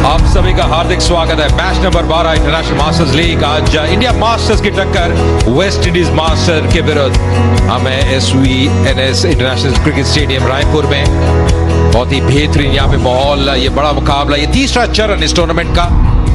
आप सभी का हार्दिक स्वागत है। Match number 12 international masters league. आज इंडिया मास्टर्स की टक्कर वेस्ट इंडीज मास्टर के विरुद्ध। हमें SVNS international cricket stadium Raipur में बहुत ही बेहतरीन यहाँ पे माहौल, ये बड़ा मुकाबला, ये तीसरा चरण इस टूर्नामेंट का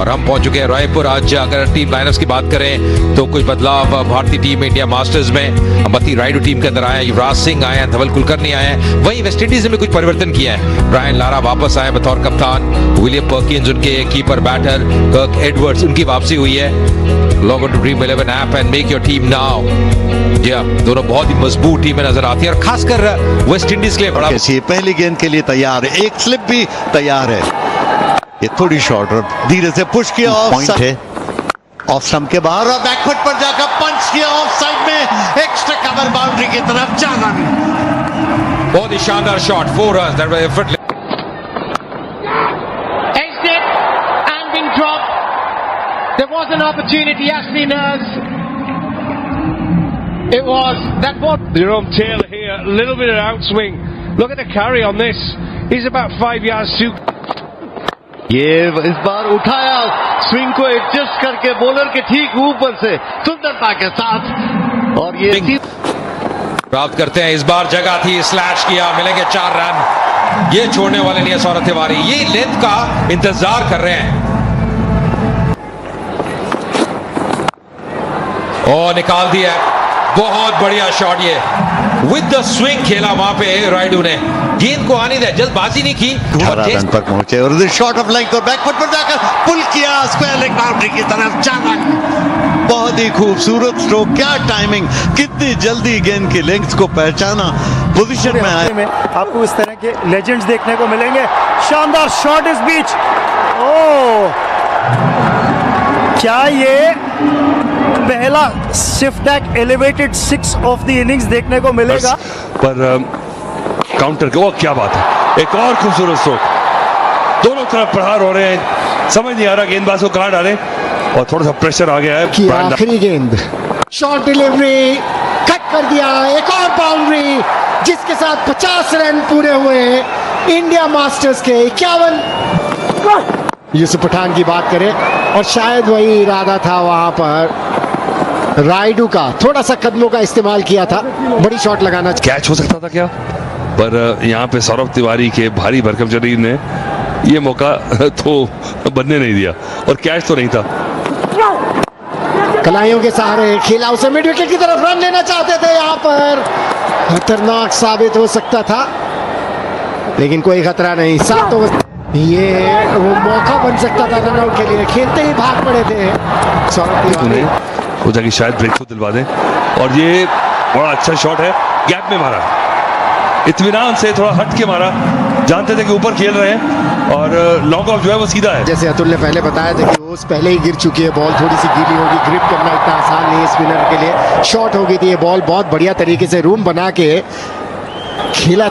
और हम पहुंच चुके हैं रायपुर। आज अगर टीम लाइनअप्स की बात करें तो कुछ बदलाव भारतीय टीम इंडिया मास्टर्स में। अंबती रायडू टीम के अंदर आए, युवराज सिंह आए हैं, धवल कुलकर्णी आए हैं। वहीं वेस्ट इंडीज में कुछ परिवर्तन किया है। ब्रायन लारा वापस आए बतौर कप्तान, विलियम पर्किंस उनके कीपर बैटर, कर्क एडवर्ड्स उनकी वापसी हुई है। Log on to Dream 11 app and make your team now. जी हाँ, दोनों बहुत ही मजबूत टीमें नजर आती है और खासकर वेस्ट इंडीज के लिए बड़ा पहली गेंद के लिए तैयार है, एक स्लिप भी तैयार है। ये थोड़ी शॉर्ट और धीरे से पुश किया, पॉइंट है ऑफ स्टंप के बाहर और बैकफुट पर जाकर पंच किया ऑफ साइड में, एक्स्ट्रा कवर बाउंड्री की तरफ जाना नहीं। बहुत ही शानदार shot, 4 runs that was effortless. Exit and been dropped. There was an opportunity, Ashley Nurse. It was that ball. Jerome Taylor here, a little bit of outswing. Look at the carry on this. He's about 5 yards too. ये इस बार उठाया, swing को adjust करके bowler के ठीक ऊपर से सुंदरता के साथ और ये प्राप्त करते हैं। इस बार जगह थी, स्लैश किया, मिलेंगे 4 रन। ये छोड़ने वाले नहीं है सौरभ तिवारी, ये लेंथ का इंतजार कर रहे हैं। और निकाल दिया, बहुत बढ़िया शॉट, ये विद द स्विंग खेला वहां पे रायडू ने, गेंद को आने दिया, जल्दबाजी नहीं की। 18 रन पर पहुंचे और शॉट ऑफ लेंथ और बैकफुट पर जाकर पुल किया, स्क्वायर लेग बाउंड्री की तरफ जाना। बहुत ही खूबसूरत स्ट्रोक, क्या टाइमिंग, कितनी जल्दी गेंद की लेंथ को पहचाना, पोजीशन में आए। आपको इस तरह के लेजेंड्स देखने को मिलेंगे। शानदार शॉट इस बीच, ओह क्या ये पहला Swift tag elevated 6 of the innings देखने को मिलेगा। पर काउंटर के, वो क्या बात है, एक और खूबसूरत स्ट्रोक, दोनों तरफ प्रहार हो रहे हैं, समझ नहीं आ रहा गेंदबाज को कहां डालें और थोड़ा सा प्रेशर आ गया है। आखिरी गेंद, शॉर्ट डिलीवरी, कट कर दिया, एक और बाउंड्री जिसके साथ 50 रन पूरे हुए इंडिया मास्टर्स के 51। यूसुफ पठान की बात करें और शायद वही इरादा था वहां पर रायडू का, थोड़ा सा कदमों का इस्तेमाल किया था, बड़ी शॉट लगाना। कैच हो सकता था क्या, पर यहाँ पे सौरभ तिवारी के भारी भरकम शरीर ने ये मौका तो बनने नहीं दिया और कैच तो नहीं था। कलाइयों के सहारे खेला, उसे मिड विकेट की तरफ रन लेना चाहते थे, यहाँ पर खतरनाक साबित हो सकता था लेकिन कोई खतरा नहीं। सातों ये वो मौका बन सकता था रन आउट के लिए, खेलते ही भाग पड़े थे सौरभ तिवारी। हो जाएगी शायद ब्रेक को दिलवा दें और ये बड़ा अच्छा शॉट है, गैप में मारा, इत्मीनान से थोड़ा हट के मारा, जानते थे कि ऊपर खेल रहे हैं और लॉन्ग ऑफ जो है वो सीधा है। जैसे अतुल ने पहले बताया था कि ओस पहले ही गिर चुकी है, बॉल थोड़ी सी गीली होगी, ग्रिप करना इतना आसान नहीं है स्पिनर के लिए। शॉट हो गई थी ये बॉल, बहुत बढ़िया तरीके से रूम बना के खेला,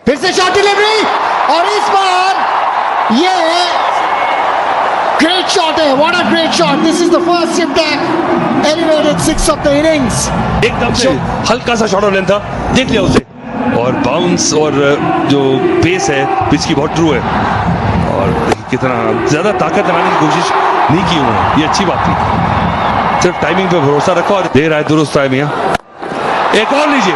फिर से शॉट डिलीवरी और इस बार ये ग्रेट शॉट है, what a great shot. This is the first Swift tag elevated 6 of the innings. एकदम से हल्का सा शॉट ऑफ लेंथ था, देख लिया उसे, और बाउंस और जो पेस है पिच की बहुत ट्रू है और कितना ज्यादा ताकत लगाने की कोशिश नहीं की उन्होंने, ये अच्छी बात थी। सिर्फ टाइमिंग पे भरोसा रखो और दे रहा है दुरुस्त टाइम। यहाँ एक और लीजिए,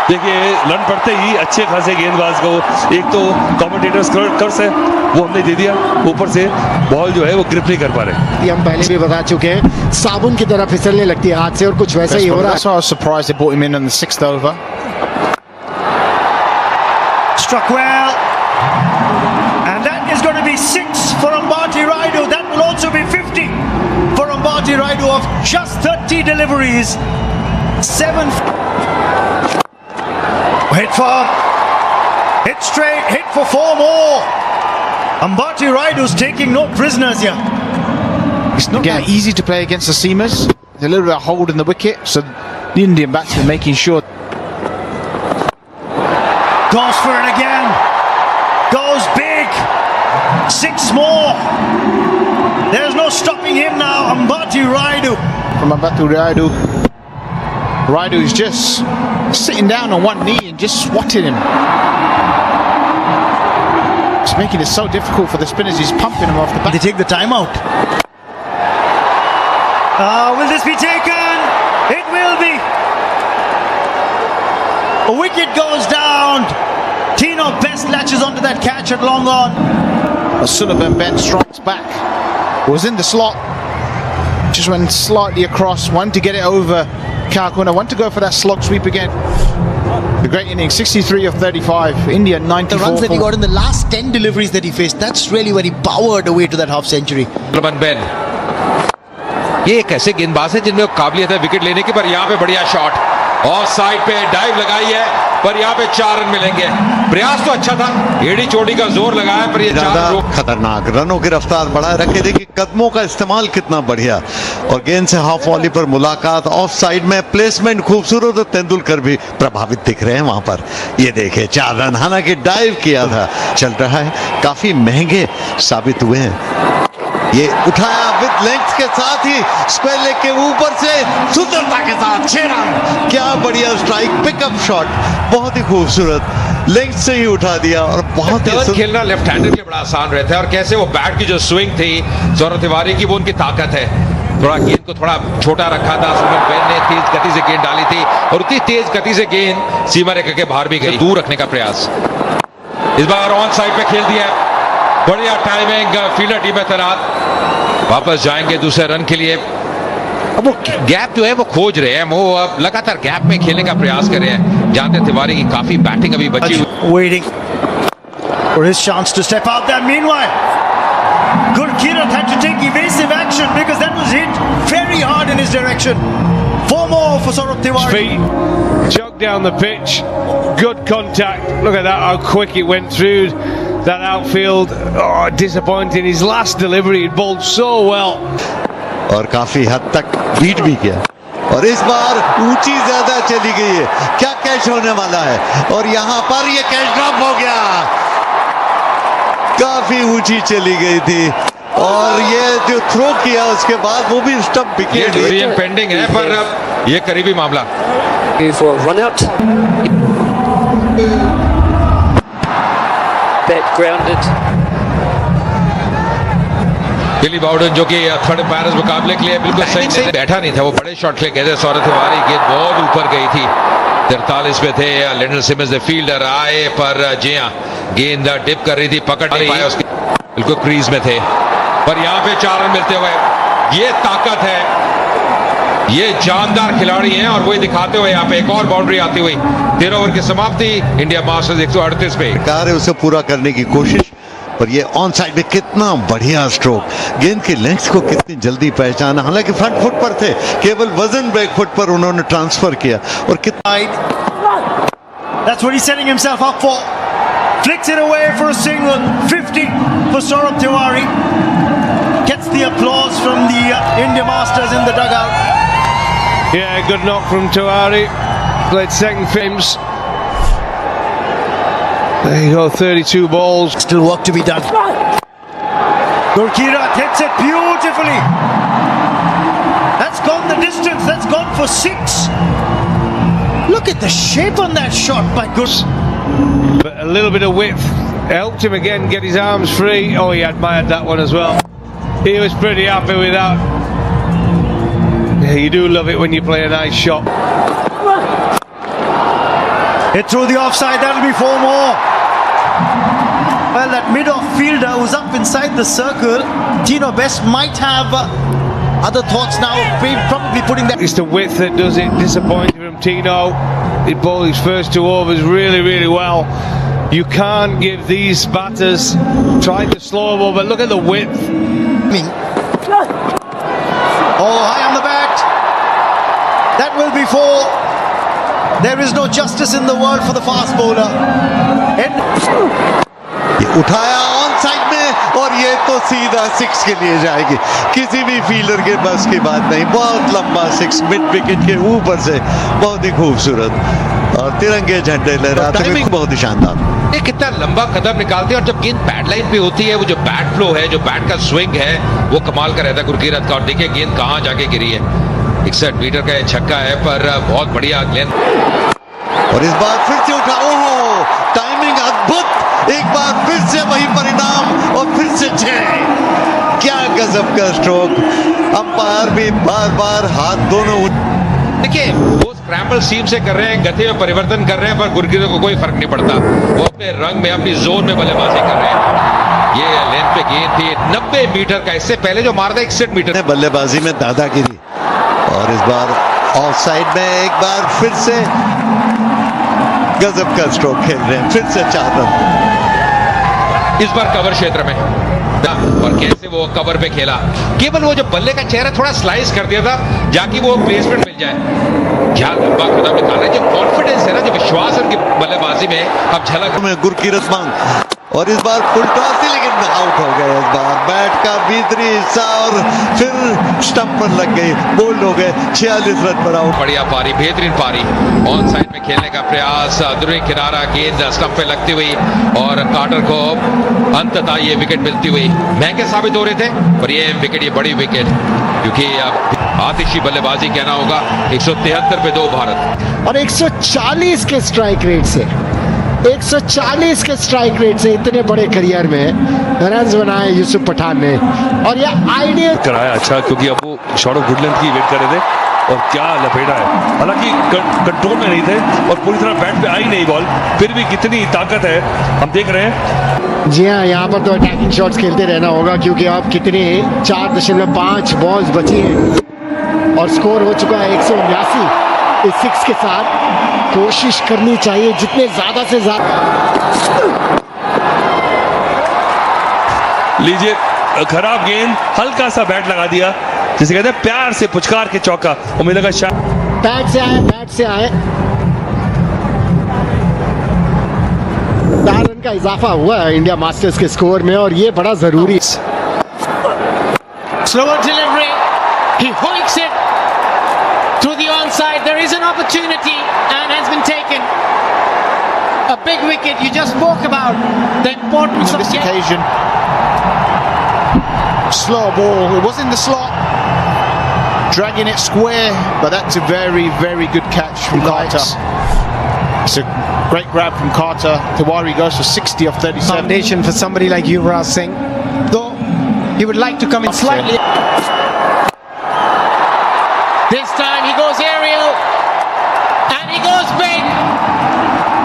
देखिए रन पड़ते ही अच्छे खासे गेंदबाज को, एक तो कमेंटेटर्स कर्स है वो हमने दे दिया, ऊपर से बॉल जो है वो ग्रिप नहीं कर पा रहे। हम पहले भी बता चुके हैं, साबुन की तरह फिसलने लगती है हाथ से और कुछ वैसा ही हो रहा है। I was surprised they brought him in on the 6th over. Struck well, and that is going to be 6 for Ambati Rayudu. That will also be 50 for Ambati Rayudu of just 30 deliveries. 7 hit straight, hit for 4 more. Ambati Rayudu's taking no prisoners here. It's not that easy to play against the seamers. There's a little bit of hold in the wicket, so the Indian batsman making sure. Goes for it again. Goes big. 6 more. There's no stopping him now. Ambati Rayudu. From Ambati Rayudu. Rayudu is just sitting down on one knee and just swatting him. He's making it so difficult for the spinners. He's pumping them off the back. They take the timeout. Will this be taken? It will be. A wicket goes down. Tino Best latches onto that catch at long on. Sullivan Ben strikes back. Was in the slot. Just went slightly across. Wanted to get it over Kalkuna. Wanted to go for that slog sweep again. The great innings, 63 of 35. India 94. The runs that he got in the last 10 deliveries that he faced, that's really where he powered away to that half century. sullivan Ben, ये एक ऐसे गेंदबाज है जिनमें काबिलियत है wicket लेने की, पर यहाँ पे बढ़िया शॉट ऑफ साइड पे डाइव लगाई है, पर यहाँ पे 4 रन मिलेंगे। प्रयास तो अच्छा था, एड़ी चोटी का जोर लगाया, पर ये 4 रन खतरनाक रनों की रफ्तार बढ़ाए रखे। देखिए कदमों का इस्तेमाल कितना बढ़िया, और गेंद से हाफ वॉली पर मुलाकात, ऑफ साइड में प्लेसमेंट खूबसूरत, और तेंदुलकर भी प्रभावित दिख रहे हैं वहां पर। ये देखे 4 रन, हालांकि डाइव किया था, चल रहा है, काफी महंगे साबित हुए हैं। ये उठाया विद लेंथ के साथ ही स्क्वायर लेग के ऊपर से सुंदरता के साथ 6 रन। क्या बढ़िया स्ट्राइक, पिकअप शॉट, बहुत ही खूबसूरत, लेंथ से ही उठा दिया, और बहुत ही खेलना लेफ्ट हैंडर के लिए बड़ा आसान रहता है, और कैसे वो बैट की जो स्विंग थी सौरभ तिवारी की, वो उनकी ताकत है। थोड़ा गेंद को थोड़ा छोटा रखा था, sullivan Ben ने तेज गति से गेंद डाली थी, और उतनी तेज गति से गेंद सीमा रेखा के बाहर भी गई, दूर रखने का प्रयास। इस बार ऑन साइड पे खेल दिया, बढ़िया टाइमिंग, फील्डर टीम में तैनात, वापस जाएंगे दूसरे रन के लिए। अब वो गैप जो है वो खोज रहे हैं, वो अब लगातार गैप में खेलने का प्रयास कर रहे हैं। जानते तिवारी की काफी बैटिंग अभी बची हुई। Waiting for his chance to step out there. Meanwhile, Gurkirat had to take evasive action because that was hit very hard in his direction. 4 more for Saurabh Tiwari. Feet chucked down the pitch, good contact. Look at that, how quick it went through that outfield. Oh, disappointing. His last delivery, he bowled so well. और काफी हद तक beat भी किया, और इस बार ऊंची ज्यादा चली गई है। क्या कैच होने वाला है, और यहाँ पर ये कैच ड्रॉप हो गया, काफी ऊंची चली गई थी, और ये जो थ्रो किया उसके बाद वो भी स्टंप विकेट पेंडिंग है, पर अब ये करीबी मामला। For run out. Bat grounded. बिली बाउडन जो कि थर्ड पैरस मुकाबले के लिए बिल्कुल सही बैठा नहीं था, वो बड़े शॉट खेल गए थे। सौरभ तिवारी गेंद बहुत ऊपर गई थी, 43 पे थे। लिंडल सिमंस ने फील्डर आए, पर जी हाँ गेंद डिप कर रही थी, पकड़ नहीं पाया, उसके बिल्कुल क्रीज में थे, पर यहाँ पे 4 रन मिलते हुए, ये ताकत है, ये जानदार खिलाड़ी हैं, और वही दिखाते हुए यहाँ पे एक और बाउंड्री आती हुई। 13 ओवर की समाप्ति, इंडिया मास्टर्स 138 पे कार है उसे पूरा करने की कोशिश, पर ये ऑन साइड में कितना बढ़िया स्ट्रोक, गेंद की लेंथ को कितनी जल्दी पहचाना, हालांकि फ्रंट फुट पर थे, केवल वजन बैक फुट पर उन्होंने ट्रांसफर किया, और कितना। That's what he's setting himself up for. Flicks it away for a single. 50 for Saurabh Tiwari. Gets the applause from the India Masters in the dugout. Yeah, good knock from Tiwari. Played second films. There you go, 32 balls. Still work to be done. Gurkirat hits it beautifully. That's gone the distance. That's gone for 6. Look at the shape on that shot by Gus. But a little bit of width helped him again get his arms free. Oh, he admired that one as well. He was pretty happy with that. Yeah, you do love it when you play a nice shot. Hit through the offside. That'll be 4 more. Well, that mid-off fielder who's up inside the circle, Tino Best might have other thoughts now, probably putting that. It's the width that does it. Disappointing from Tino. He bowled his first 2 overs really, really well. You can't give these batters, tried to slow them over, look at the width. Oh, high on the bat. That will be 4. There is no justice in the world for the fast bowler. ये उठाया on side में, और ये तो सीधा 6 के लिए जाएगी, किसी भी फील्डर के बस की बात नहीं। बहुत लंबा 6 मिड विकेट के ऊपर से, बहुत ही खूबसूरत, और तिरंगे झंडे लहराते हुए बहुत ही शानदार। ये कितना लंबा कदम निकालते हैं, और जब गेंद बैट लाइन पे होती है, वो जो बैट फ्लो है, जो बैट का स्विंग है, वो कमाल का रहता है गुरकीरत का। और देखिए गेंद कहाँ जाके गिरी है, 61 मीटर का ये छक्का है, पर बहुत बढ़िया गेंद, और इस बार फिर से उठा, ओहो टाइमिंग अद्भुत, एक बार फिर से वहीं पर गजब का स्ट्रोक, अंपायर भी बार बार हाथ दोनों देखिए वो स्क्रैम्बल सीम से कर रहे हैं, गति में परिवर्तन कर रहे हैं, पर गुरकीरत को कोई फर्क नहीं पड़ता। वो अपने रंग में अपनी जोन में बल्लेबाजी कर रहे हैं। ये लेंथ पे गेंद थी 90 मीटर का, इससे पहले जो मार था 61 मीटर। बल्लेबाजी में दादागिरी, और इस बार ऑफ साइड में एक बार फिर से गजब का स्ट्रोक खेल रहे हैं, फिर से 4 रन इस बार कवर क्षेत्र में, और कैसे वो कवर पे खेला। केवल वो जो बल्ले का चेहरा थोड़ा स्लाइस कर दिया था, जाकि वो प्लेसमेंट मिल जाए। क्या लंबा कदम निकाल रहे हैं, जो कॉन्फिडेंस है ना, जो विश्वास है उनकी बल्लेबाजी में, अब झलक में गुरकीरत मांग, और इस बार फुल टॉस थी लेकिन आउट हो गए। इस बार बैट का भीतरी हिस्सा और फिर स्टंप पर लग गई, बोल्ड हो गए, 46 रन पर आउट। बढ़िया पारी, बेहतरीन पारी, ऑन साइड में खेलने का प्रयास, अंदरूनी किनारा, गेंद स्टंप पे लगती हुई, और कार्टर को अंततः ये विकेट मिलती हुई महंगे साबित हो रहे थे, पर ये विकेट, ये बड़ी विकेट, क्योंकि अब आतिशी बल्लेबाजी कहना होगा। 173 पे 2 भारत, और 140 के स्ट्राइक रेट से, 140 के स्ट्राइक रेट से इतने बड़े करियर में रन बनाए यूसुफ पठान ने, और यह आइडियल कराया अच्छा, क्योंकि अब वो शॉट ऑफ गुड लेंथ की वेट कर रहे थे, और क्या लपेटा है। हालांकि कंट्रोल में नहीं थे और पूरी तरह बैट पे आई नहीं बॉल, फिर भी कितनी ताकत है हम देख रहे हैं। जी हाँ, यहाँ पर तो अटैकिंग शॉट्स खेलते रहना होगा, क्योंकि अब कितने 4.5 बॉल्स बची हैं और स्कोर हो चुका है 179। इस 6 के साथ कोशिश करनी चाहिए जितने ज्यादा से ज्यादा। लीजिए, खराब गेंद, हल्का सा बैट लगा दिया, जिसे कहते हैं प्यार से पुचकार के चौका। उम्मीद लगा शायद बैट से आए, बैट से आए। 4 रन का इजाफा हुआ है इंडिया मास्टर्स के स्कोर में, और ये बड़ा जरूरी। Slower delivery. He hoiks it through the onside. There is an opportunity and has been taken. A big wicket. You just spoke about the importance On of this occasion, slow ball. It was in the slot, dragging it square, but that's a very, very good catch from Carter. It's a great grab from Carter. Tiwari goes for 60 of 37. Foundation for somebody like Yuvraj Singh, though he would like to come in slightly. This time he goes aerial and he goes big.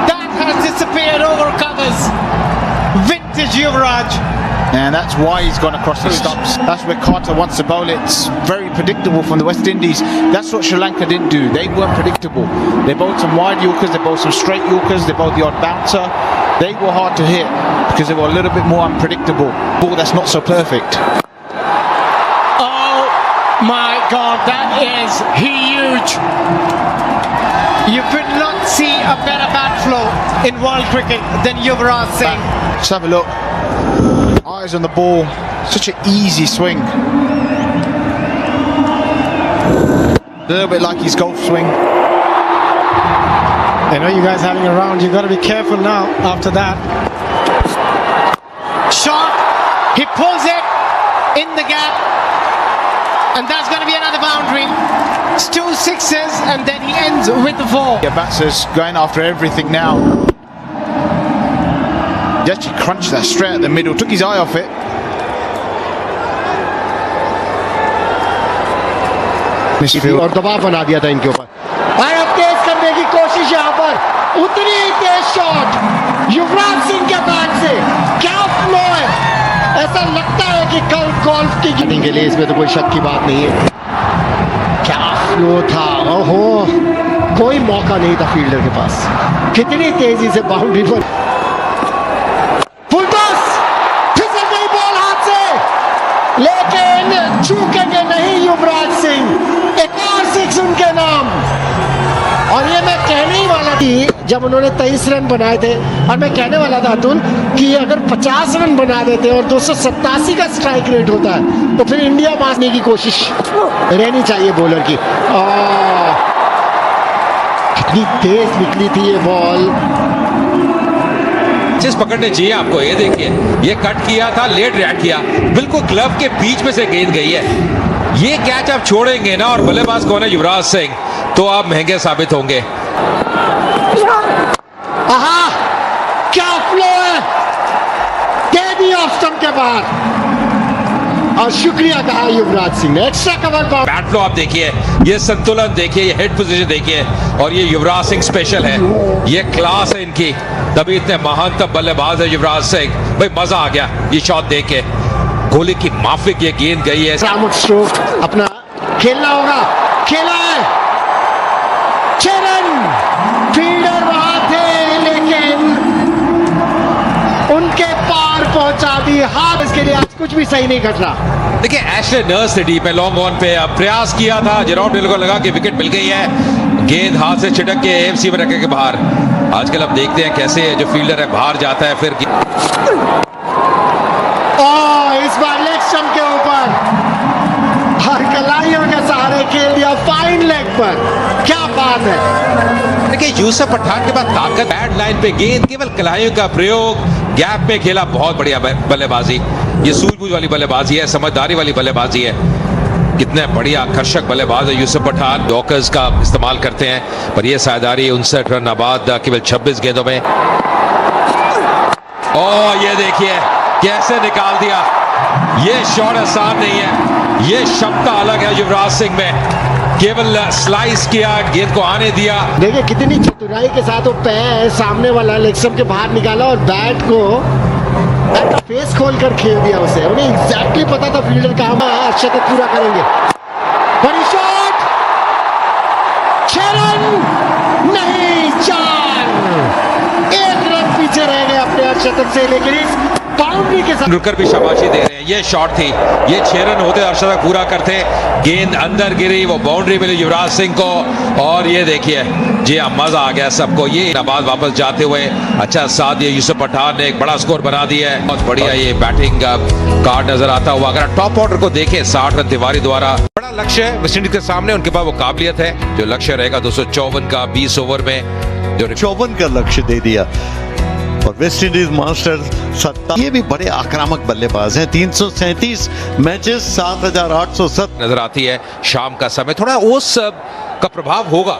That has disappeared over covers. Vintage Yuvraj. And that's why he's gone across the stumps. That's where Carter wants to bowl it. It's very predictable from the West Indies. That's what Sri Lanka didn't do. They weren't predictable. They bowled some wide Yorkers, they bowled some straight Yorkers, they bowled the odd bouncer. They were hard to hit because they were a little bit more unpredictable. Ball that's not so perfect. Oh my God, that is huge. You could not see a better bat flow in world cricket than Yuvraj Singh. Let's have a look. Eyes on the ball. Such an easy swing. A little bit like his golf swing. I know you guys having a round. You got to be careful now after that. Shot. He pulls it in the gap. And that's going to be another boundary. It's 2 sixes and then he ends with the 4. Yeah, Batster's going after everything now. He actually crunched that straight at the middle, took his eye off it. और दबाव बना दिया था इनके ऊपर, और अब तेज करने की कोशिश यहाँ पर, उतनी ही तेज शॉट युवराज सिंह के बैट से। क्या फ्लो है, ऐसा लगता है कि कल गोल्फ की गेंद के लिए, इसमें तो कोई शक की बात नहीं है। क्या फ्लो था, ओहो, कोई मौका नहीं था फील्डर के पास। कितनी तेजी से बाउंड्री पर फुल टॉस, फिसल गई बॉल हाथ से, लेकिन चूकेंगे नहीं युवराज सिंह। एक और 6 उनके नाम, और ये मैं कहने ही वाला थी जब उन्होंने 23 रन बनाए थे, और मैं कहने वाला था अतुल कि अगर 50 रन बना देते और 287 का स्ट्राइक रेट होता है तो फिर इंडिया मारने की कोशिश रहनी चाहिए बॉलर की। कितनी तेज निकली थी ये बॉल, चीज पकड़ने चाहिए आपको। ये देखिए, ये कट किया था, लेट रिएक्ट किया, बिल्कुल ग्लव के बीच में से गेंद गई है। ये कैच आप छोड़ेंगे ना, और बल्लेबाज कौन है, युवराज सिंह, तो आप महंगे साबित होंगे। आहा, क्या फ्लो है, दे दी ऑफ स्टंप के बाद, और शुक्रिया कहा युवराज सिंह ने। Extra cover boundary. Bat flow आप देखिए, ये संतुलन देखिए, ये हेड पोजीशन देखिए, और ये युवराज सिंह स्पेशल है, ये क्लास है इनकी, तभी इतने महान तब बल्लेबाज है युवराज सिंह। भाई मजा आ गया ये शॉट देख के, गोली की माफिक ये गेंद गई है। रामुट स्ट्रोक अपना खेलना होगा, खेला है 6 रन। फील्डर वहां थे लेकिन उनके पार पहुंचा दी। हाथ इसके लिए आज कुछ भी सही नहीं घट रहा। देखिए एशले नर्स ने डीप में लॉन्ग ऑन पे प्रयास किया था, जेरोड हिल को लगा कि विकेट मिल गई है, गेंद हाथ से छिटक के एएमसी में रखे के बाहर। आजकल अब देखते हैं कैसे जो फील्डर है बाहर जाता है फिर। इस बार लेग स्टंप के ऊपर और कलाइयों के सहारे खेल दिया फाइन लेग पर। क्या बात है। देखिए यूसुफ पठान के बाद ताकत, बैट लाइन पे गेंद, केवल कलाइयों का प्रयोग, गैप में खेला, बहुत बढ़िया बल्लेबाजी। ये सूझबूझ वाली बल्लेबाजी है, समझदारी वाली बल्लेबाजी है। कितने बढ़िया आकर्षक बल्लेबाज है यूसुफ पठान। डॉकर्स का इस्तेमाल करते हैं, पर यह साझेदारी 59 रन आबाद केवल 26 गेंदों में। ये देखिए कैसे निकाल दिया। ये शॉट आसान नहीं है, ये क्षमता अलग है युवराज सिंह में। केवल स्लाइस किया, गेंद को आने दिया। देखिए कितनी चतुराई के साथ वो पैर सामने वाला लेग स्टंप के बाहर निकाला और बैट का फेस खोलकर खेल दिया उसे। उन्हें एग्जैक्टली पता था फील्डर का हम शतक पूरा करेंगे। बड़ी शॉट, 6 रन नहीं 4, 1 रन पीछे रह गए अपने शतक से, लेकिन इस बाउंड्री के साथ रुकर भी शाबाशी दे रहे हैं। ये शॉट थी, ये 6 रन होते अर्शदक पूरा करते। गेंद अंदर गिरी, वो बाउंड्री मिली युवराज सिंह को, और ये देखिए जी हाँ मजा आ गया सबको। ये नाबाद वापस जाते हुए अच्छा साथ दिया यूसुफ पठान ने, एक बड़ा स्कोर बना दिया है। बहुत बढ़िया ये बैटिंग कार्ड नजर आता हुआ। अगर टॉप ऑर्डर को देखें 60 रन तिवारी द्वारा, बड़ा लक्ष्य है वेस्टइंडीज के सामने, उनके पास वो काबिलियत है। जो लक्ष्य रहेगा 254 का 20 ओवर में, जो 54 का लक्ष्य दे दिया। और वेस्ट इंडीज मास्टर्स 7, ये भी बड़े आक्रामक बल्लेबाज हैं। 337 मैचेस, 7,807 नजर आती है। शाम का समय थोड़ा ओस का प्रभाव होगा।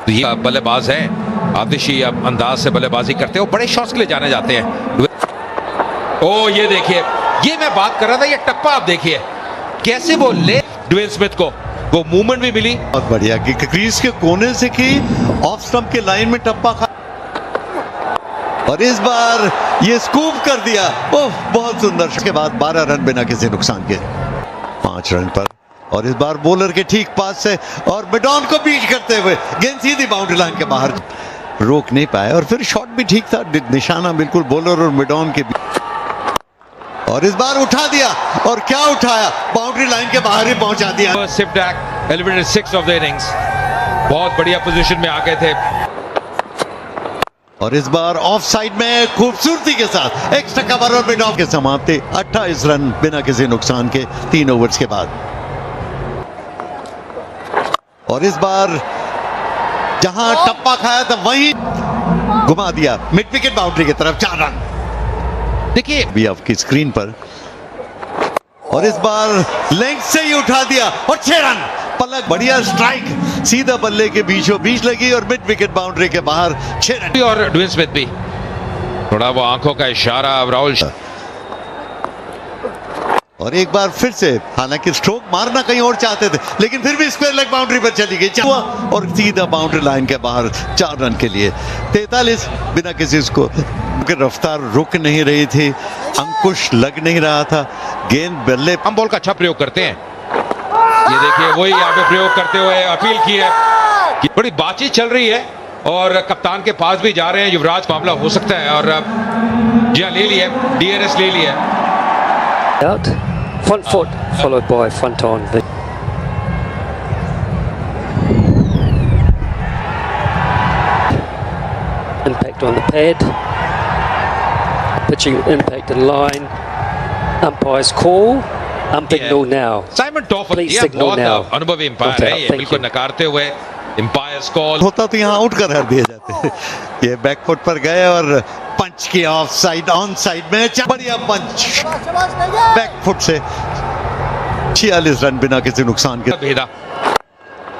तो ये बल्लेबाज हैं, आतिशी अंदाज से बल्लेबाजी करते हैं, बड़े शॉट्स के लिए जाने जाते हैं। ये देखिए, ये मैं बात कर रहा था, ये टप्पा आप देखिए कैसे वो ले ड्वेन स्मिथ को, वो मूवमेंट भी मिली बहुत बढ़िया कि क्रीज के कोने से की ऑफ स्टंप के लाइन में टप्पा खा, और इस बार ये स्कूप कर दिया। बहुत सुंदर। इसके बाद 12 रन बिना किसी नुकसान के, 5 रन पर, और इस बार बॉलर के ठीक पास से और मिडॉन को बीट करते हुए गेंद सीधी बाउंड्री लाइन के बाहर, रोक नहीं पाए। और फिर शॉट भी ठीक था, निशाना बिल्कुल बॉलर और मिडॉन के बीच, और इस बार उठा दिया, और क्या उठाया, बाउंड्री लाइन के बाहर ही पहुंचा दिया। सिफ्टैक एलिमिनेटेड 6 ऑफ द इनिंग्स, बहुत बढ़िया पोजीशन में आ गए थे। और इस बार ऑफ साइड में खूबसूरती के साथ एक्स्ट्रा कवर और मिडॉन के समाप्ति, 28 रन बिना किसी नुकसान के 3 ओवर्स के बाद। और इस बार जहां टप्पा खाया था वहीं घुमा दिया मिड विकेट बाउंड्री की तरफ, 4 रन। देखिए भी आपकी स्क्रीन पर, और इस बार लेंथ से ही उठा दिया और 6 रन। पलक बढ़िया स्ट्राइक, सीधा बल्ले के बीचों बीच लगी और मिड विकेट बाउंड्री के बाहर 6 रन। और ड्वेन स्मिथ भी थोड़ा वो आंखों का इशारा राहुल। और एक बार फिर से, हालांकि स्ट्रोक मारना कहीं और चाहते थे, लेकिन फिर भी स्क्वायर लेग बाउंड्री पर चली गई और सीधा बाउंड्री लाइन के बाहर 4 रन के लिए। 43 बिना किसी को, रफ्तार रुक नहीं रही थी, अंकुश लग नहीं रहा था, गेंद बल्ले। हम बॉल का अच्छा प्रयोग करते हैं, ये देखिए वही यहाँ पे प्रयोग करते हुए अपील की है कि बड़ी बातचीत चल रही है, और कप्तान के पास भी जा रहे हैं। युवराज मामला हो सकता है, और जी हाँ ले लिया, DRS ले लिया। Out. Front foot, followed by front on. Impact on the pad. Pitching impact in line. Umpire's call. Signal now. Simon Taufel Please ये signal बहुत now. अनुभवी अंपायर Okay, है, ये thank बिल्कुल you. नकारते हुए अंपायर्स कॉल होता तो यहाँ आउट कर दिए जाते। ये बैकफुट पर गए और पंच किया ऑफ साइड, ऑन साइड में बढ़िया पंच बैकफुट से, 46 रन बिना किसी नुकसान के भेदा।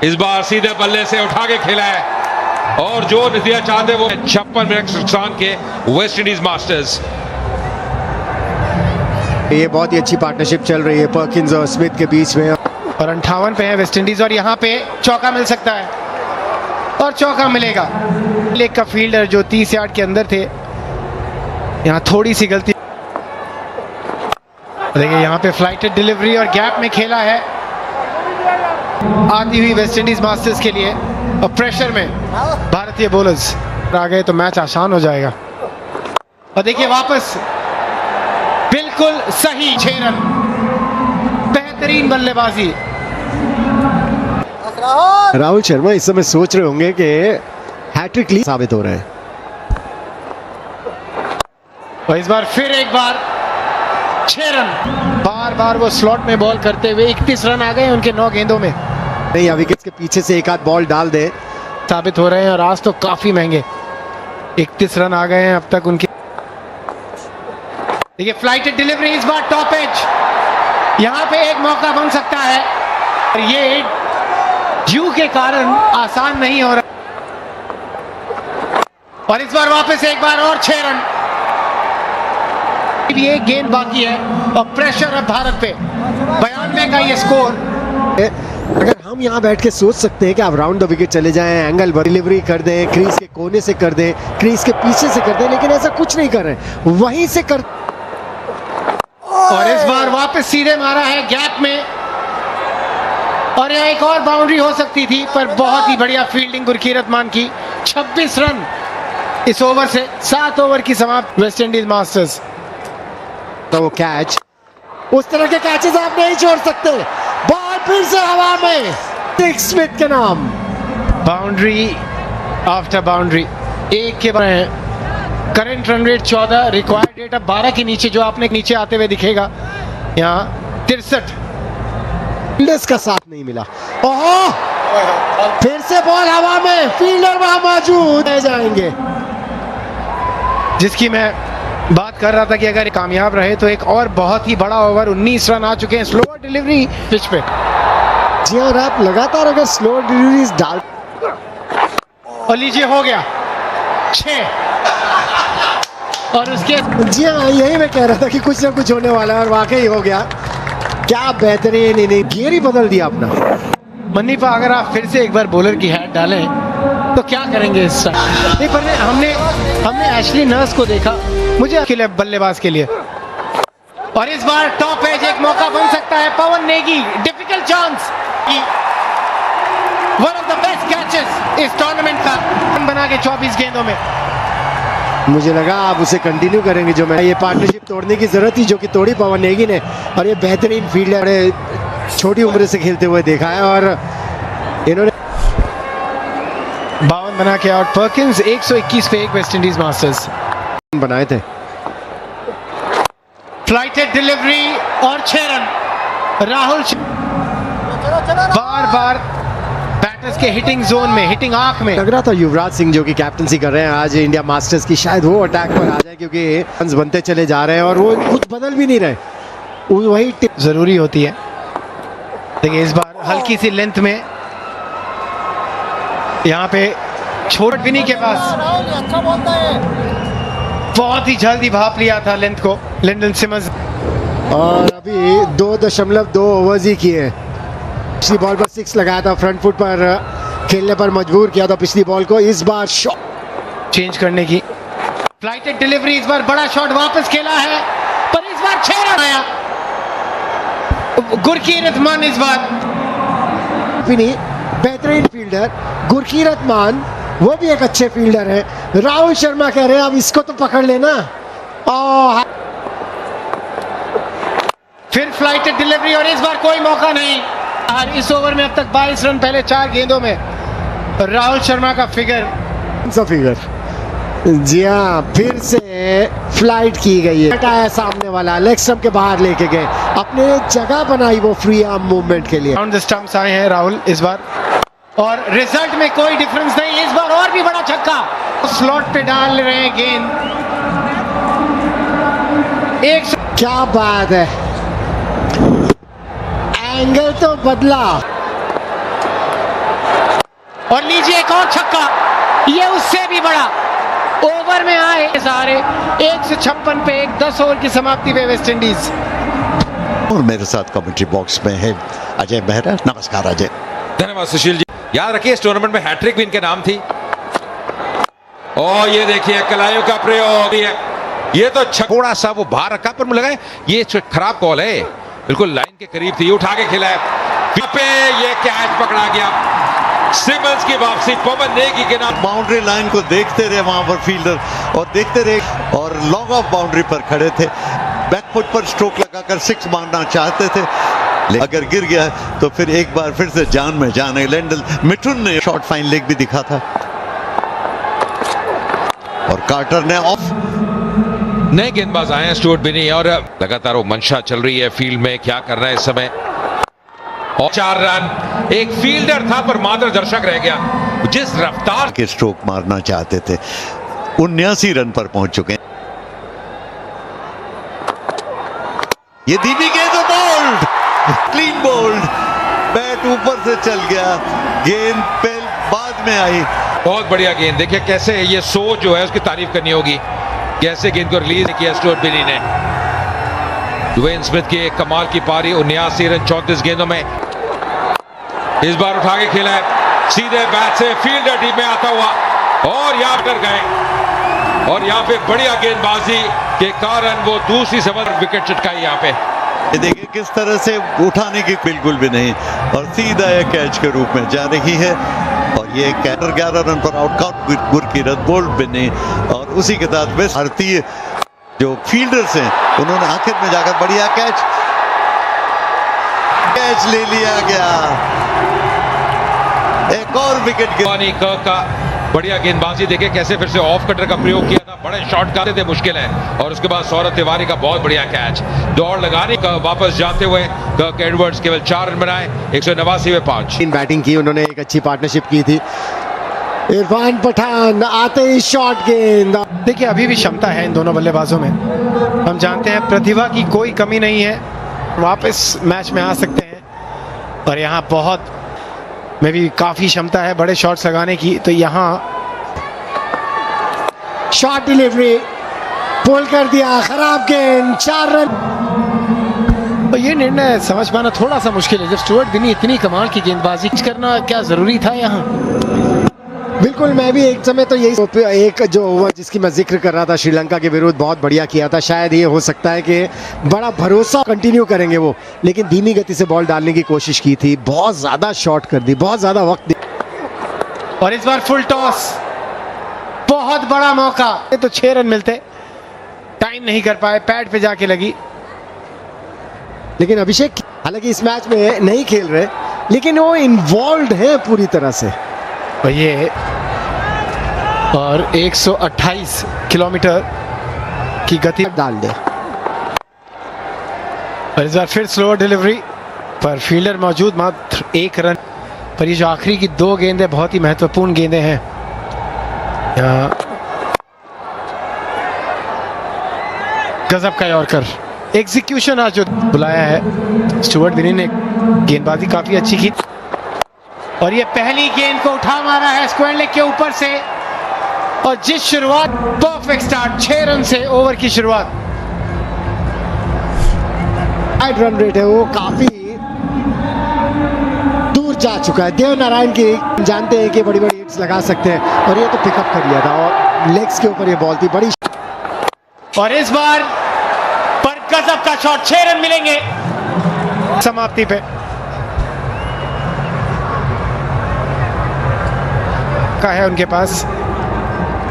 इस बार सीधे बल्ले से उठा के खेला है, और जो नतीजा चाहते वो 56 रन नुकसान के वेस्ट इंडीज मास्टर्स। ये बहुत ही अच्छी पार्टनरशिप चल रही है पर्किंस और स्मिथ के बीच में। और 58 पे है वेस्ट इंडीज और यहाँ पे चौका मिल सकता है और चौका मिलेगा। लेग का फील्डर जो 30 यार्ड के अंदर थे, यहाँ थोड़ी सी गलती। देखिए यहाँ पे फ्लाइटेड डिलीवरी और गैप में खेला है आती हुई वेस्ट इंडीज मास्टर्स के लिए। और प्रेशर में भारतीय बॉलर्स आ गए तो मैच आसान हो जाएगा। और देखिए वापस बिल्कुल सही 6 रन, बेहतरीन बल्लेबाजी। राहुल शर्मा इस समय सोच रहे होंगे कि हैट्रिक ली साबित हो रहे हैं। और इस बार फिर एक बार 6 रन, बार बार वो स्लॉट में बॉल करते हुए 31 रन आ गए उनके 9 गेंदों में। नहीं, या विकेट के पीछे से एक आध बॉल डाल दे साबित हो रहे हैं और आज तो काफी महंगे। 31 रन आ गए हैं अब तक उनके। देखिए फ्लाइटेड डिलीवरी इस बार टॉप एज, यहां पे एक मौका बन सकता है और ये ड्यू के कारण आसान नहीं हो रहा। और इस बार वापस एक बार और 6 रन, भी एक गेंद बाकी है और प्रेशर है भारत पे। 92 का ये स्कोर। अगर हम यहाँ बैठ के सोच सकते हैं कि आप राउंड द विकेट चले जाएं, एंगल डिलीवरी कर दें, क्रीज के कोने से कर दें, क्रीज के पीछे से कर दें, लेकिन ऐसा कुछ नहीं कर रहे, वहीं से कर। और इस बार वापस सीधे मारा है गैप में और यहाँ एक और बाउंड्री हो सकती थी, पर बहुत ही बढ़िया फील्डिंग गुरकीरत मान की। 26 रन इस ओवर से, 7 ओवर की समाप्त वेस्ट इंडीज मास्टर्स। तो वो कैच, उस तरह के कैचेस आप नहीं छोड़ सकते। बॉल फिर से हवा में, स्मिथ के नाम। बाउंड्री आफ्टर बाउंड्री, एक के बाद है। Current run rate 14, required rate अब 12 के नीचे, जो आपने नीचे आते हुए दिखेगा यहाँ 63। फील्डर्स का साथ नहीं मिला। ओहो, फिर से बॉल हवा में, फील्डर वहां मौजूद रह जाएंगे। जिसकी मैं बात कर रहा था कि अगर कामयाब रहे तो एक और बहुत ही बड़ा ओवर। 19 रन आ चुके हैं स्लोअर डिलीवरी पिच पे। जी हाँ, आप लगातार अगर स्लो डिलीवरीज डाल। और लीजिए हो गया 6। और उसके जी हाँ, यही मैं कह रहा था कि कुछ ना कुछ होने वाला है और वाकई हो गया। क्या बेहतरीन इनिंग, गियर ही बदल दिया अपना। मनीपा, अगर आप फिर से एक बार बॉलर की हैट डालें तो क्या करेंगे इस टाइम? नहीं, पर हमने एशली नर्स को देखा, मुझे के लिए बल्लेबाज के लिए। और इस बार टॉप एज एक मौका बन सकता है। Pawan Negi, difficult chance, one of the best catches इस टूर्नामेंट का, बना के 24 गेंदों में। मुझे लगा आप उसे कंटिन्यू करेंगे, जो मैं ये पार्टनरशिप तोड़ने की जरूरत थी, जो कि तोड़ी पवन नेगी ने। और ये बेहतरीन फील्डर है, छोटी उम्र से खेलते हुए देखा है और इन्होंने 52 बना के आउट। पर्किंस 121 पे 1 वेस्ट इंडीज मास्टर्स बनाए थे। फ्लाइटेड डिलीवरी और 6 रन। राहुल बार बार बैटर्स के हिटिंग जोन में, हिटिंग आंख में। लग रहा था युवराज सिंह, जो कि कैप्टनसी कर रहे हैं आज इंडिया मास्टर्स की, शायद वो अटैक पर आ जाए, क्योंकि रन्स बनते चले जा रहे हैं और वो कुछ बदल भी नहीं रहे। वही जरूरी होती है। देखिए इस बार हल्की सी लेंथ में, यहाँ पे छोट विनी के पास बहुत ही जल्दी भाप लिया था लेंथ को लिंडन सिमंस। और अभी 2.2 ओवर्स ही किए। पिछली बॉल पर 6 लगाया था, फ्रंट फुट पर खेलने पर मजबूर किया था पिछली बॉल को। इस बार शॉट चेंज करने की फ्लाइटेड डिलीवरी, इस बार बड़ा शॉट वापस खेला है, पर इस बार 6 रन आया। गुरकीरत मान इस बार बेहतरीन फील्डर गुरकीरत मान, वो भी एक अच्छे फील्डर है। राहुल शर्मा कह रहे हैं अब इसको तो पकड़ लेना। फिर फ्लाइटेड डिलीवरी और इस बार कोई मौका नहीं। इस ओवर में अब तक 22 रन पहले 4 गेंदों में। राहुल शर्मा का फिगर, जी हाँ, फिर से फ्लाइट की गई है। हटाया सामने वाला, लेग स्टंप के बाहर लेके गए, अपने जगह बनाई वो फ्री आर्म मूवमेंट के लिए। राउंड द स्टंप्स आए हैं राहुल इस बार और रिजल्ट में कोई डिफरेंस नहीं। इस बार और भी बड़ा छक्का, स्लॉट पे डाल रहे हैं गेंद। एक क्या बात है, एंगल तो बदला। और लीजिए एक और छक्का, ये उससे भी बड़ा। ओवर में आए सारे 156 पे 10 ओवर की समाप्ति पे वेस्ट इंडीज। और मेरे साथ कमेंट्री बॉक्स में है अजय मेहरा। नमस्कार अजय। धन्यवाद सुशील जी। याद रखिए इस टूर्नामेंट में हैट्रिक भी इनके नाम थी। और ये देखिए कलायों का प्रयोग, ये तो थोड़ा सा वो बाहर रखा, पर मुझे लगा ये खराब कॉल है, बिल्कुल लाइन के करीब थी, ये उठा के खेला है। यहाँ पे ये कैच पकड़ा गया। सिमंस की वापसी पवन नेगी के नाम। बाउंड्री लाइन को देखते रहे वहां पर फील्डर, और देखते रहे और लॉन्ग ऑफ बाउंड्री पर खड़े थे। बैकफुट पर स्ट्रोक लगाकर 6 मारना चाहते थे, अगर गिर गया तो फिर एक बार फिर से जान में जान है। लैंडल मिठुन ने शॉर्ट फाइन लेग भी दिखा था और कार्टर ने ऑफ। नए गेंदबाज आए हैं स्टुअर्ट बिनी, और लगातार वो मंशा चल रही है फील्ड में, क्या करना है इस समय। और 4 रन, एक फील्डर था पर मार्गदर्शक रह गया। जिस रफ्तार के स्ट्रोक मारना चाहते थे, 79 रन पर पहुंच चुके हैं। ये धीमी गेंद, बोल्ड, क्लीन बोल्ड, बैट ऊपर से चल गया, गेंद पे बाद में आई। बहुत बढ़िया गेंद। देखिए कैसे ये सोच जो है उसकी तारीफ करनी होगी, कैसे गेंद को रिलीज किया स्टुअर्ट बिनी ने। ड्वेन स्मिथ की एक कमाल की पारी, 79 रन 34 गेंदों में। इस बार उठा के खेला है सीधे बैट से, फील्डर टीम में आता हुआ, और यहां पर गए, और यहां पे बढ़िया गेंदबाजी के कारण वो दूसरी समय विकेट चटकाई यहाँ पे। ये देखिए किस तरह से उठाने की बिल्कुल भी नहीं, और सीधा एक कैच के रूप में जा रही है। और ये कैटर 11 रन पर आउट गुरकीरत, बोल्ड भी नहीं, और उसी के साथ वेस्ट भारतीय जो फील्डर्स हैं उन्होंने आखिर में जाकर बढ़िया कैच ले लिया गया। एक और विकेट का बढ़िया गेंदबाजी, देखे कैसे फिर से ऑफ कटर का प्रयोग किया था, बड़े शॉट करते थे, मुश्किल है। और उसके बाद सौरभ तिवारी का बहुत बढ़िया कैच, दौड़ लगाने का वापस जाते हुए कर्क एडवर्ड्स केवल 4 रन बनाए, 189 में 5। बैटिंग की उन्होंने, एक अच्छी पार्टनरशिप की थी। इरफान पठान आते ही शॉर्ट गेंद। देखिए अभी भी क्षमता है इन दोनों बल्लेबाजों में, हम जानते हैं प्रतिभा की कोई कमी नहीं है, वापस मैच में आ सकते हैं। और यहाँ बहुत में भी काफी क्षमता है बड़े शॉट्स लगाने की, तो यहाँ शॉर्ट डिलीवरी पुल कर दिया, खराब गेंद, 4 रन। तो ये निर्णय समझ पाना थोड़ा सा मुश्किल है, जब स्टुअर्ट बिनी इतनी कमाल की गेंदबाजी करना क्या जरूरी था यहाँ। बिल्कुल, मैं भी एक समय तो यही, एक जो ओवर जिसकी मैं जिक्र कर रहा था श्रीलंका के विरुद्ध बहुत बढ़िया किया था, शायद ये हो सकता है कि बड़ा भरोसा कंटिन्यू करेंगे वो, लेकिन धीमी गति से बॉल डालने की कोशिश की थी, बहुत ज्यादा शॉट कर दी, बहुत ज्यादा वक्त दिया। और इस बार फुल टॉस, बहुत बड़ा मौका। ये तो 6 रन मिलते, टाइम नहीं कर पाए, पैड पे जाके लगी। लेकिन अभिषेक हालांकि इस मैच में नहीं खेल रहे, लेकिन वो इन्वॉल्व है पूरी तरह से। और ये और 128 किलोमीटर की गति डाल दे। और इस बार फिर स्लोअर डिलीवरी पर फील्डर मौजूद, मात्र 1 रन पर। ये जो आखिरी की 2 गेंदें बहुत ही महत्वपूर्ण गेंदें हैं। गजब का यॉर्कर, एग्जीक्यूशन आज जो बुलाया है स्टुअर्ट बिनी ने, गेंदबाजी काफी अच्छी की। और ये पहली गेंद को उठा मारा है स्क्वायर लेग के ऊपर से, और जिस शुरुआत, परफेक्ट स्टार्ट, 6 रन से ओवर की शुरुआत। 8 रन रेट है, वो काफी दूर जा चुका है। देव नारायण की जानते हैं कि बड़ी बड़ी हिट्स लगा सकते हैं, और ये तो पिकअप कर लिया था, और लेग्स के ऊपर ये बॉल थी बड़ी। और इस बार पर गजब का शॉट, 6 रन मिलेंगे समाप्ति पे। का है उनके पास,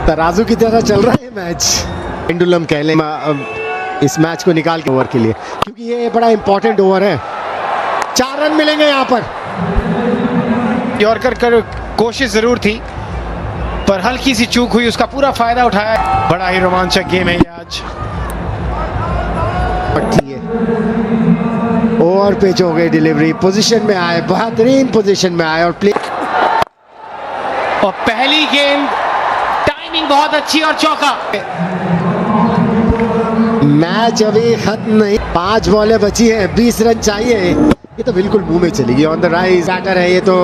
तराजू की तरह चल रहा है मैच, पेंडुलम कह लें इस मैच को निकाल के ओवर के लिए, क्योंकि ये बड़ा इंपॉर्टेंट ओवर है। 4 रन मिलेंगे यहाँ पर। यॉर्कर कर कोशिश जरूर थी, पर हल्की सी चूक हुई, उसका पूरा फायदा उठाया। बड़ा ही रोमांचक गेम है ये आज। ओवर पिच हो गई, डिलीवरी पोजीशन में आए, बेहतरीन पोजीशन में आए, और प्ले, और पहली गेंद टाइमिंग बहुत अच्छी, और चौका। मैच अभी खत्म नहीं, 5 बॉलें बची हैं, 20 रन चाहिए। ये तो बिल्कुल मुंह में चली गई, ऑन द राइज बैटर है ये तो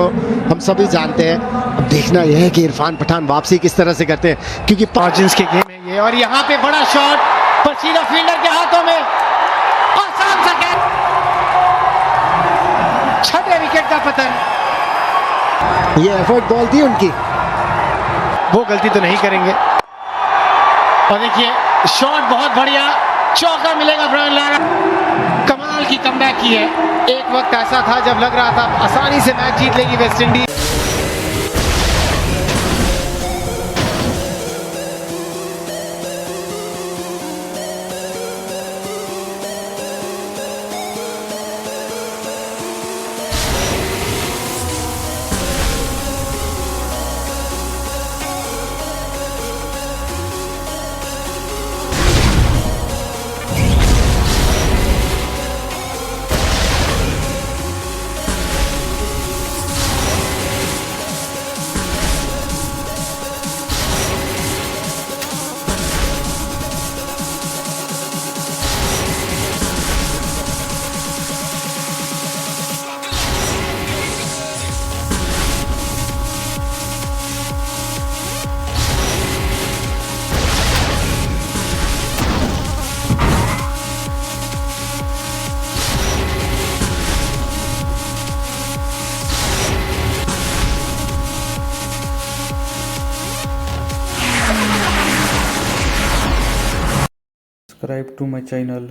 हम सभी जानते हैं। देखना यह है कि इरफान पठान वापसी किस तरह से करते हैं, क्योंकि मार्जिन्स के गेम है ये, और यहाँ पे बड़ा शॉट पर सीधा फील्डर के हाथों में, आसान सा कैच, छठे विकेट का पतन। ये एफर्ट बॉल थी उनकी, वो गलती तो नहीं करेंगे। और देखिए शॉट बहुत बढ़िया, चौका मिलेगा ब्रायन लारा। कमाल की कमबैक की है। एक वक्त ऐसा था जब लग रहा था आसानी से मैच जीत लेगी West Indies. Subscribe to my channel.